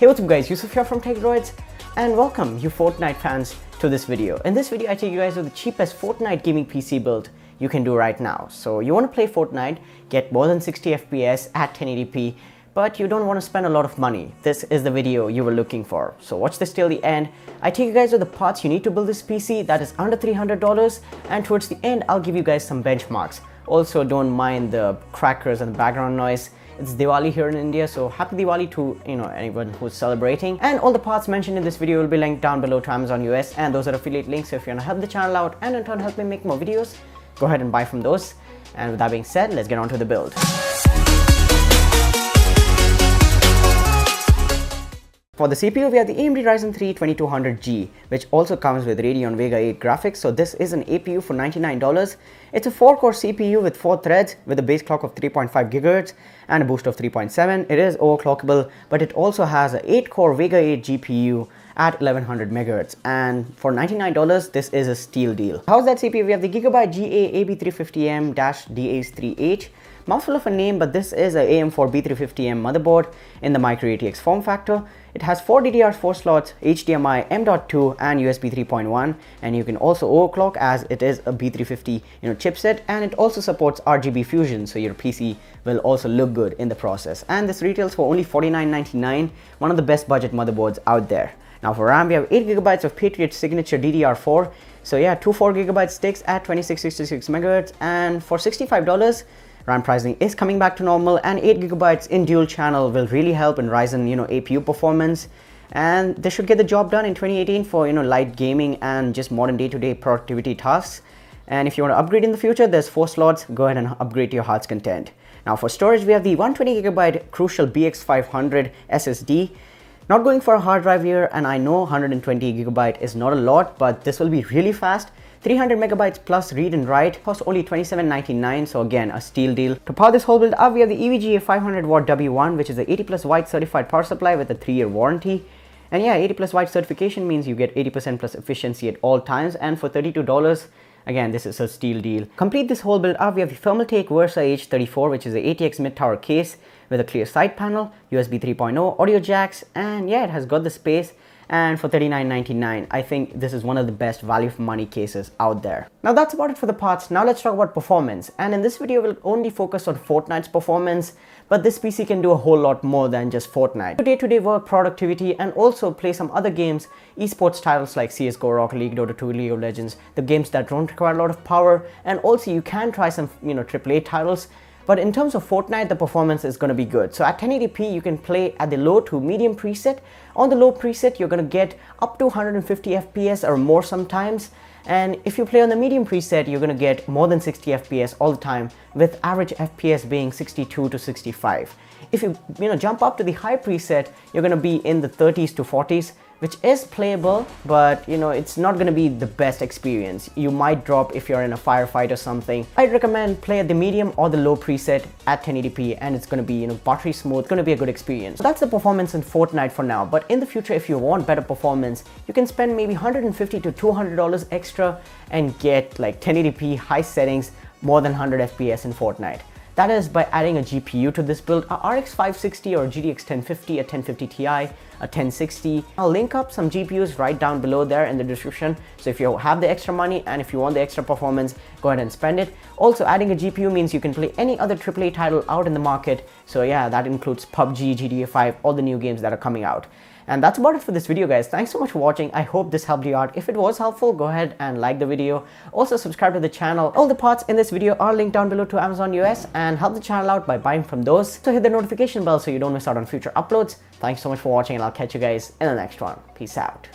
Hey, what's up guys, Yusuf here from Techdroids, and welcome you Fortnite fans to this video. In this video I take you guys to the cheapest Fortnite gaming PC build you can do right now. So you want to play Fortnite, get more than 60 FPS at 1080p, but you don't want to spend a lot of money. This is the video you were looking for. So watch this till the end. I take you guys to the parts you need to build this PC that is under $300, and towards the end I'll give you guys some benchmarks. Also, don't mind the crackers and the background noise. It's Diwali here in India, so happy Diwali to anyone who's celebrating. And all the parts mentioned in this video will be linked down below to Amazon US, and those are affiliate links. So if you want to help the channel out and in turn help me make more videos, go ahead and buy from those. And with that being said, let's get on to the build. For the CPU, we have the AMD Ryzen 3 2200G, which also comes with Radeon Vega 8 graphics. So this is an APU for $99. It's a 4-core CPU with 4 threads with a base clock of 3.5 GHz and a boost of 3.7. It is overclockable, but it also has an 8-core Vega 8 GPU at 1100 MHz. And for $99, this is a steal deal. How's that CPU? We have the Gigabyte GA AB350M-DACE3H. Mouthful of a name, but this is a AM4 B350M motherboard in the Micro ATX form factor. It has 4 DDR4 slots, HDMI, M.2 and USB 3.1, and you can also overclock as it is a B350 chipset, and it also supports RGB fusion, so your PC will also look good in the process. And this retails for only $49.99, one of the best budget motherboards out there. Now for RAM, we have 8 GB of Patriot Signature DDR4. So yeah, two 4 GB sticks at 2666 MHz, and for $65, RAM pricing is coming back to normal, and 8 GB in dual channel will really help in Ryzen APU performance, and this should get the job done in 2018 for light gaming and just modern day-to-day productivity tasks. And if you want to upgrade in the future, there's 4 slots. Go ahead and upgrade to your heart's content. Now for storage, we have the 120 GB Crucial BX500 SSD. Not going for a hard drive here, and I know 120 GB is not a lot, but this will be really fast. 300 MB plus read and write, costs only $27.99, so again a steal deal. To power this whole build up, we have the EVGA 500W W1, which is a 80+ watt certified power supply with a 3-year warranty. And yeah, 80+ watt certification means you get 80% plus efficiency at all times, and for $32, again this is a steal deal. Complete this whole build up, we have the Thermaltake Versa H34, which is a ATX mid-tower case with a clear side panel, USB 3.0, audio jacks, and yeah, it has got the space. And for $39.99, I think this is one of the best value for money cases out there. Now that's about it for the parts. Now let's talk about performance. And in this video, we'll only focus on Fortnite's performance, but this PC can do a whole lot more than just Fortnite. Day-to-day work, productivity, and also play some other games, esports titles like CSGO, Rocket League, Dota 2, League of Legends, the games that don't require a lot of power, and also you can try some AAA titles. But in terms of Fortnite, the performance is going to be good. So at 1080p, you can play at the low to medium preset. On the low preset, you're going to get up to 150 FPS or more sometimes. And if you play on the medium preset, you're going to get more than 60 FPS all the time, with average FPS being 62 to 65. If you jump up to the high preset, you're going to be in the 30s to 40s, which is playable, but it's not going to be the best experience. You might drop if you're in a firefight or something. I'd recommend play at the medium or the low preset at 1080p, and it's going to be buttery smooth, going to be a good experience. So that's the performance in Fortnite for now, but in the future, if you want better performance, you can spend maybe $150 to $200 extra and get like 1080p high settings, more than 100 FPS in Fortnite. That is by adding a GPU to this build, a RX 560 or GTX 1050, a 1050 Ti, a 1060. I'll link up some GPUs right down below there in the description. So if you have the extra money and if you want the extra performance, go ahead and spend it. Also, adding a GPU means you can play any other AAA title out in the market. So yeah, that includes PUBG, GTA 5, all the new games that are coming out. And that's about it for this video, guys. Thanks so much for watching. I hope this helped you out. If it was helpful, go ahead and like the video. Also subscribe to the channel. All the parts in this video are linked down below to Amazon US, and help the channel out by buying from those. So hit the notification bell so you don't miss out on future uploads. Thanks so much for watching, and I'll catch you guys in the next one. Peace out.